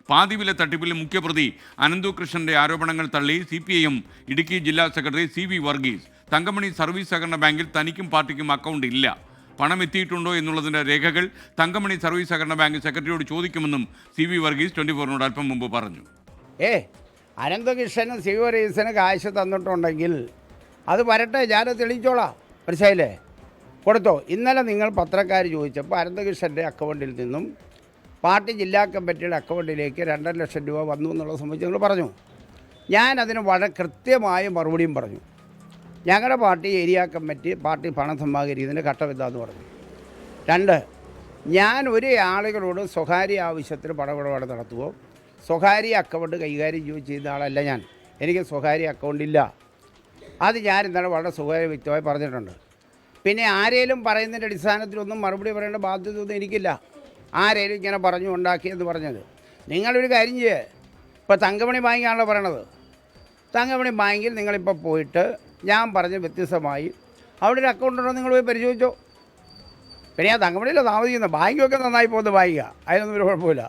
പാതിവില തട്ടിപ്പിൽ മുഖ്യപ്രതി അനന്തു കൃഷ്ണന്റെ ആരോപണങ്ങൾ തള്ളി CPIM ഇടുക്കി ജില്ലാ secretary CV Varghese. Thankamani service സഹകരണ ബാങ്കിൽ തനിക്കും പാർട്ടിക്കും അക്കൗണ്ട് ഇല്ല. പണം എത്തിയിട്ടുണ്ടോ എന്നുള്ളതിൻ്റെ രേഖകൾ തങ്കമണി സർവീസ് സഹകരണ ബാങ്ക് സെക്രട്ടറിയോട് ചോദിക്കുമെന്നും CV വർഗീസ് 24നോട് അല്പം മുമ്പ് പറഞ്ഞു. അനന്തകൃഷ്ണനും CV വർഗീസിന് കാശ് തന്നിട്ടുണ്ടെങ്കിൽ അത് വരട്ടെ, ഞാനത് തെളിയിച്ചോളാം. മനസ്സിലായില്ലേ? കൊടുത്തോ. ഇന്നലെ നിങ്ങൾ പത്രക്കാർ ചോദിച്ചപ്പോൾ അനന്തകൃഷ്ണൻ്റെ അക്കൗണ്ടിൽ നിന്നും പാർട്ടി ജില്ലാ കമ്മിറ്റിയുടെ അക്കൗണ്ടിലേക്ക് 2.5 ലക്ഷം രൂപ വന്നു എന്നുള്ളത് സംബന്ധിച്ച് നിങ്ങൾ പറഞ്ഞു. ഞാനതിന് വളരെ കൃത്യമായ മറുപടിയും പറഞ്ഞു. ഞങ്ങളുടെ പാർട്ടി ഏരിയ കമ്മിറ്റി പാർട്ടി പണം സമാഹരിക്കുന്നതിന് ഘട്ടമില്ലാന്ന് പറഞ്ഞു. 2, ഞാൻ ഒരു ആളുകളോട് സ്വകാര്യ ആവശ്യത്തിന് പണമിടപാട് നടത്തുമോ സ്വകാര്യ അക്കൗണ്ട് കൈകാര്യം ചെയ്യുന്ന ആളല്ല ഞാൻ. എനിക്ക് സ്വകാര്യ അക്കൗണ്ടില്ല. അത് ഞാൻ ഇന്നലെ വളരെ സ്വകാര്യ വ്യക്തമായി പറഞ്ഞിട്ടുണ്ട്. പിന്നെ ആരേലും പറയുന്നതിൻ്റെ അടിസ്ഥാനത്തിലൊന്നും മറുപടി പറയേണ്ട ബാധ്യതയൊന്നും എനിക്കില്ല. ആരേലും ഇങ്ങനെ പറഞ്ഞു ഉണ്ടാക്കിയെന്ന് പറഞ്ഞത്. നിങ്ങളൊരു കാര്യം ചെയ്യുക, ഇപ്പോൾ തങ്കമണി ബാങ്കാണല്ലോ പറയണത്. തങ്കമണി ബാങ്കിൽ നിങ്ങളിപ്പോൾ പോയിട്ട് ഞാൻ പറഞ്ഞ വ്യത്യസ്തമായി അവിടെ ഒരു അക്കൗണ്ട് ഉണ്ടോ നിങ്ങൾ പോയി പരിശോധിച്ചോ. പിന്നെ ഞാൻ തങ്കമണിയില്ല താമസിക്കുന്നത്, ബാങ്കൊക്കെ നന്നായി പോകുന്ന ബാങ്കാണ്, അതിനൊന്നും ഒരു കുഴപ്പമില്ല.